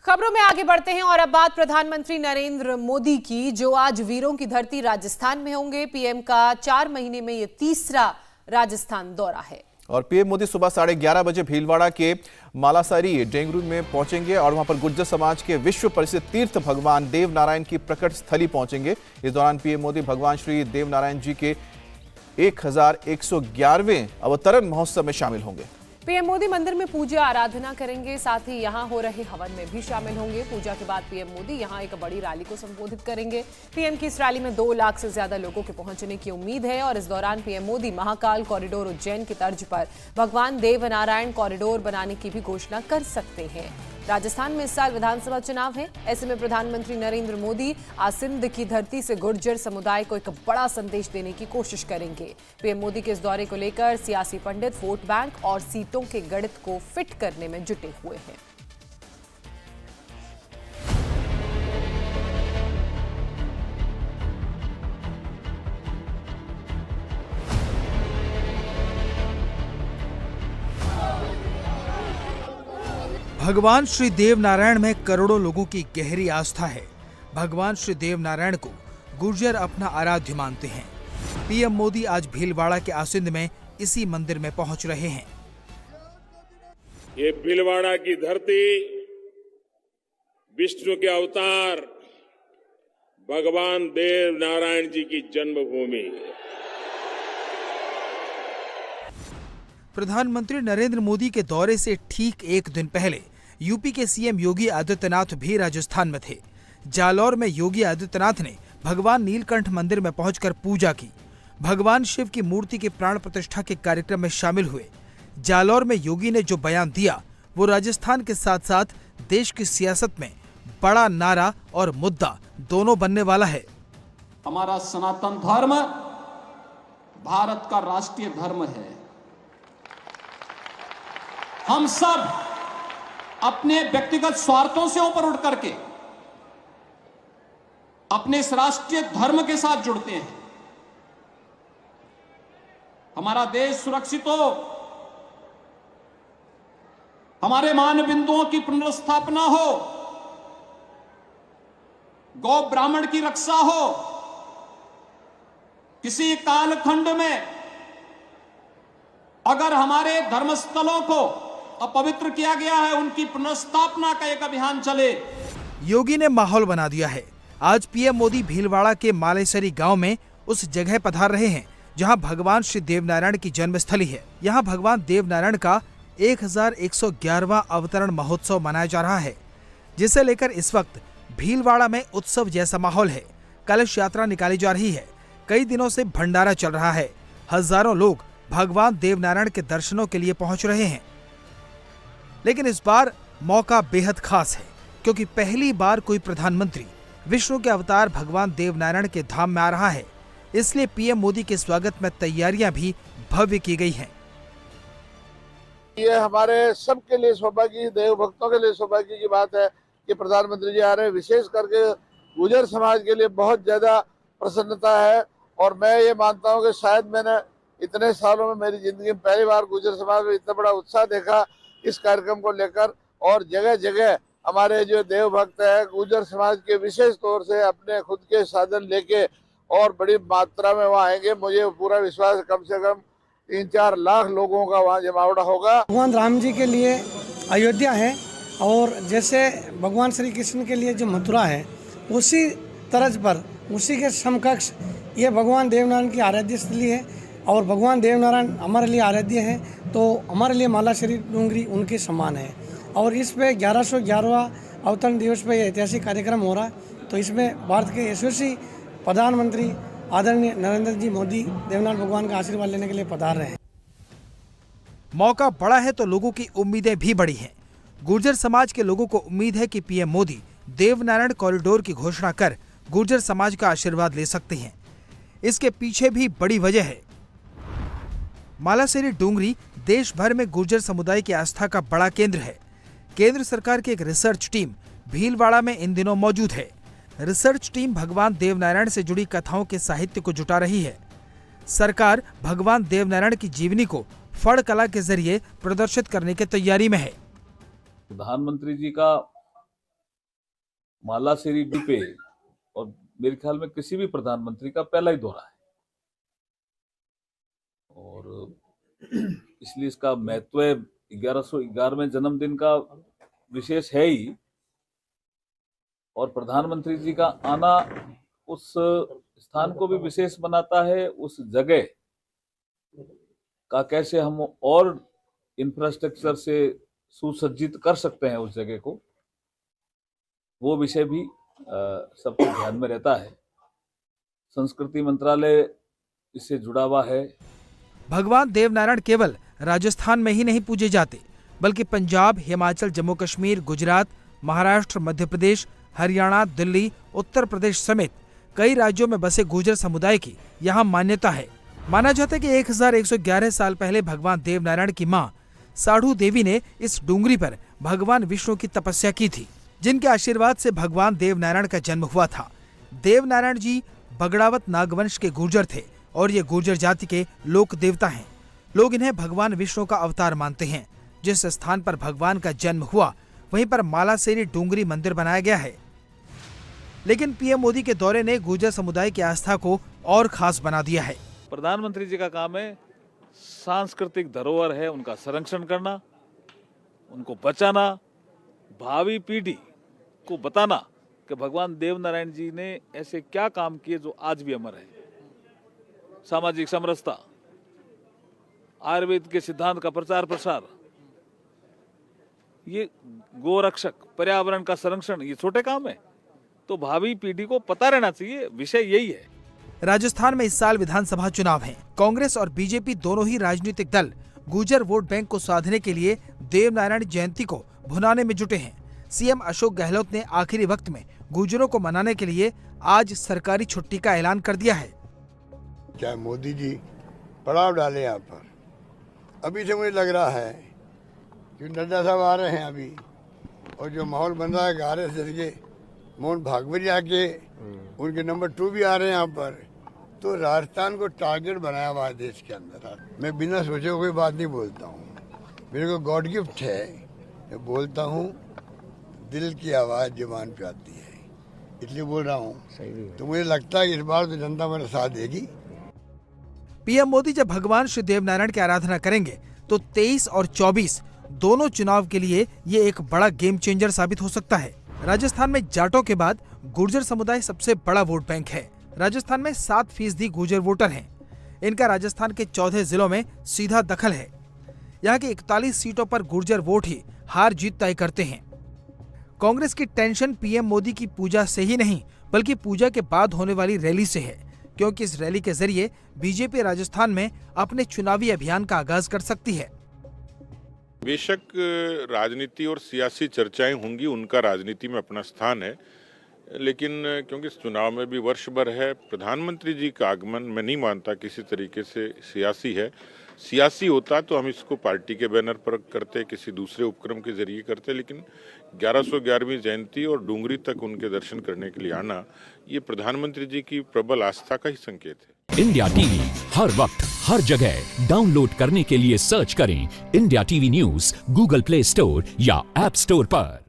खबरों में आगे बढ़ते हैं और अब बात प्रधानमंत्री नरेंद्र मोदी की, जो आज वीरों की धरती राजस्थान में होंगे। पीएम का 4 महीने में ये तीसरा राजस्थान दौरा है। और पीएम मोदी सुबह 11:30 बजे भीलवाड़ा के मालासारी डेंगरू में पहुंचेंगे और वहां पर गुर्जर समाज के विश्व प्रसिद्ध तीर्थ भगवान देव नारायण की प्रकट स्थली पहुंचेंगे। इस दौरान पीएम मोदी भगवान श्री देव नारायण जी के 1111वें अवतरण महोत्सव में शामिल होंगे। पीएम मोदी मंदिर में पूजा आराधना करेंगे, साथ ही यहां हो रहे हवन में भी शामिल होंगे। पूजा के बाद पीएम मोदी यहां एक बड़ी रैली को संबोधित करेंगे। पीएम की इस रैली में 2 लाख से ज्यादा लोगों के पहुंचने की उम्मीद है और इस दौरान पीएम मोदी महाकाल कॉरिडोर उज्जैन की तर्ज पर भगवान देव नारायण कॉरिडोर बनाने की भी घोषणा कर सकते हैं। राजस्थान में इस साल विधानसभा चुनाव है, ऐसे में प्रधानमंत्री नरेंद्र मोदी आज सिंध की धरती से गुर्जर समुदाय को एक बड़ा संदेश देने की कोशिश करेंगे। पीएम मोदी के इस दौरे को लेकर सियासी पंडित वोट बैंक और सीटों के गणित को फिट करने में जुटे हुए हैं। भगवान श्री देव नारायण में करोड़ों लोगों की गहरी आस्था है। भगवान श्री देव नारायण को गुर्जर अपना आराध्य मानते हैं। पीएम मोदी आज भीलवाड़ा के आसिंद में इसी मंदिर में पहुंच रहे हैं। ये भीलवाड़ा की धरती विष्णु के अवतार भगवान देव नारायण जी की जन्मभूमि है। प्रधानमंत्री नरेंद्र मोदी के दौरे से ठीक एक दिन पहले यूपी के सीएम योगी आदित्यनाथ भी राजस्थान में थे। जालौर में योगी आदित्यनाथ ने भगवान नीलकंठ मंदिर में पहुंचकर पूजा की। भगवान शिव की मूर्ति की प्राण प्रतिष्ठा के कार्यक्रम में शामिल हुए। जालौर में योगी ने जो बयान दिया वो राजस्थान के साथ साथ देश की सियासत में बड़ा नारा और मुद्दा दोनों बनने वाला है। हमारा सनातन धर्म भारत का राष्ट्रीय धर्म है। हम सब अपने व्यक्तिगत स्वार्थों से ऊपर उठ करके अपने इस राष्ट्रीय धर्म के साथ जुड़ते हैं। हमारा देश सुरक्षित हो, हमारे मान बिंदुओं की पुनर्स्थापना हो, गौ ब्राह्मण की रक्षा हो, किसी कालखंड में अगर हमारे धर्मस्थलों को अपवित्र किया गया है, उनकी पुनर्स्थापना का एक अभियान चले। योगी ने माहौल बना दिया है। आज पीएम मोदी भीलवाड़ा के मालेसरी गांव में उस जगह पधार रहे हैं जहां भगवान श्री देवनारायण की जन्मस्थली है। यहां भगवान देवनारायण का 1111वां अवतरण महोत्सव मनाया जा रहा है, जिसे लेकर इस वक्त भीलवाड़ा में उत्सव जैसा माहौल है। कलश यात्रा निकाली जा रही है। कई दिनों से भंडारा चल रहा है। हजारों लोग भगवान देवनारायण के दर्शनों के लिए पहुंच रहे हैं। लेकिन इस बार मौका बेहद खास है, क्योंकि पहली बार कोई प्रधानमंत्री विष्णु के अवतार भगवान देवनारायण के धाम में आ रहा है। इसलिए पीएम मोदी के स्वागत में तैयारियां भी भव्य की गई हैं। ये हमारे सबके लिए सौभाग्य, देव भक्तों के लिए सौभाग्य की बात है कि प्रधानमंत्री जी आ रहे हैं। विशेष करके गुर्जर समाज के लिए बहुत ज्यादा प्रसन्नता है और मैं ये मानता हूँ कि शायद मैंने इतने सालों में मेरी जिंदगी में पहली बार गुर्जर समाज में इतना बड़ा उत्साह देखा इस कार्यक्रम को लेकर। और जगह जगह हमारे जो देव भक्त है गुर्जर समाज के विशेष तौर से अपने खुद के साधन लेके और बड़ी मात्रा में वहाँ आएंगे। मुझे पूरा विश्वास है कम से कम 3-4 लाख लोगों का वहाँ जमावड़ा होगा। भगवान राम जी के लिए अयोध्या है और जैसे भगवान श्री कृष्ण के लिए जो मथुरा है, उसी तर्ज पर उसी के समकक्ष ये भगवान देवनारायण की आराध्य स्थली है। और भगवान देवनारायण हमारे लिए आराध्य है, तो हमारे लिए मालासरी डूंगरी उनके समान है। और इस पे 1111वां अवतरण दिवस पे ऐतिहासिक कार्यक्रम हो रहा है, तो इसमें भारत के यशस्वी प्रधानमंत्री आदरणीय नरेंद्र जी मोदी देवनारायण भगवान का आशीर्वाद लेने के लिए पधार रहे हैं। मौका बड़ा है तो लोगों की उम्मीदें भी बड़ी हैं। गुर्जर समाज के लोगों को उम्मीद है कि पीएम मोदी देवनारायण कॉरिडोर की घोषणा कर गुर्जर समाज का आशीर्वाद ले सकते हैं। इसके पीछे भी बड़ी वजह है। मालासरी डूंगरी देश भर में गुर्जर समुदाय की आस्था का बड़ा केंद्र है। केंद्र सरकार की एक रिसर्च टीम भीलवाड़ा में इन दिनों मौजूद है। रिसर्च टीम भगवान देवनारायण से जुड़ी कथाओं के साहित्य को जुटा रही है। सरकार भगवान देवनारायण की जीवनी को फड़ कला के जरिए प्रदर्शित करने की तैयारी में है। प्रधानमंत्री जी का मालासेरी पे और मेरे ख्याल में किसी भी प्रधानमंत्री का पहला ही दौरा है और इसलिए इसका महत्व 1111वें जन्मदिन का विशेष है ही। और प्रधानमंत्री जी का आना उस स्थान को भी विशेष बनाता है, उस जगह का कैसे हम और इंफ्रास्ट्रक्चर से सुसज्जित कर सकते हैं उस जगह को, वो विषय भी सबको ध्यान में रहता है। संस्कृति मंत्रालय इससे जुड़ा हुआ है। भगवान देवनारायण केवल राजस्थान में ही नहीं पूजे जाते, बल्कि पंजाब, हिमाचल, जम्मू कश्मीर, गुजरात, महाराष्ट्र, मध्य प्रदेश, हरियाणा, दिल्ली, उत्तर प्रदेश समेत कई राज्यों में बसे गुर्जर समुदाय की यहाँ मान्यता है। माना जाता है कि 1111 साल पहले भगवान देवनारायण की मां साढ़ू देवी ने इस डूंगरी पर भगवान विष्णु की तपस्या की थी, जिनके आशीर्वाद से भगवान देवनारायण का जन्म हुआ था। देवनारायण जी बगड़ावत नागवंश के गुर्जर थे और ये गुर्जर जाति के लोक देवता हैं। लोग इन्हें भगवान विष्णु का अवतार मानते हैं। जिस स्थान पर भगवान का जन्म हुआ वहीं पर मालासेरी डूंगरी मंदिर बनाया गया है। लेकिन पीएम मोदी के दौरे ने गुर्जर समुदाय की आस्था को और खास बना दिया है। प्रधानमंत्री जी का काम है सांस्कृतिक धरोहर है उनका संरक्षण करना, उनको बचाना, भावी पीढ़ी को बताना कि भगवान देवनारायण जी ने ऐसे क्या काम किए जो आज भी अमर है। सामाजिक समरसता, आयुर्वेद के सिद्धांत का प्रचार प्रसार, ये गोरक्षक, पर्यावरण का संरक्षण, ये छोटे काम है, तो भावी पीढ़ी को पता रहना चाहिए। विषय यही है। राजस्थान में इस साल विधानसभा चुनाव हैं। कांग्रेस और बीजेपी दोनों ही राजनीतिक दल गुर्जर वोट बैंक को साधने के लिए देवनारायण जयंती को भुनाने में जुटे हैं। सीएम अशोक गहलोत ने आखिरी वक्त में गुर्जरों को मनाने के लिए आज सरकारी छुट्टी का ऐलान कर दिया है। चाहे मोदी जी पड़ाव डाले यहाँ पर, अभी से मुझे लग रहा है कि नड्डा साहब आ रहे हैं अभी, और जो माहौल बन रहा है RSS के मोहन भागवत जी आके उनके नंबर 2 भी आ रहे हैं यहाँ पर, तो राजस्थान को टारगेट बनाया हुआ है देश के अंदर। मैं बिना सोचे कोई बात नहीं बोलता हूँ, मेरे को गॉड गिफ्ट है। मैं बोलता हूँ, दिल की आवाज़ जुबान पे आती है, इसलिए बोल रहा हूँ। तो मुझे लगता है इस बार तो जनता मेरा साथ देगी। पीएम मोदी जब भगवान श्री देवनारायण की आराधना करेंगे तो 23 और 24 दोनों चुनाव के लिए ये एक बड़ा गेम चेंजर साबित हो सकता है। राजस्थान में जाटों के बाद गुर्जर समुदाय सबसे बड़ा वोट बैंक है। राजस्थान में 7% गुर्जर वोटर हैं। इनका राजस्थान के 14 जिलों में सीधा दखल है। यहाँ की 41 सीटों पर गुर्जर वोट ही हार जीत तय करते हैं। कांग्रेस की टेंशन पीएम मोदी की पूजा से ही नहीं, बल्कि पूजा के बाद होने वाली रैली से है, क्योंकि इस रैली के जरिए बीजेपी राजस्थान में अपने चुनावी अभियान का आगाज कर सकती है। बेशक राजनीति और सियासी चर्चाएं होंगी, उनका राजनीति में अपना स्थान है, लेकिन क्योंकि इस चुनाव में भी वर्ष भर है, प्रधानमंत्री जी का आगमन मैं नहीं मानता किसी तरीके से सियासी है। सियासी होता तो हम इसको पार्टी के बैनर पर करते, किसी दूसरे उपक्रम के जरिए करते, लेकिन 1111वीं जयंती और डूंगरी तक उनके दर्शन करने के लिए आना, ये प्रधानमंत्री जी की प्रबल आस्था का ही संकेत है। इंडिया टीवी हर वक्त हर जगह डाउनलोड करने के लिए सर्च करें India TV news Google play store या ऐप स्टोर पर।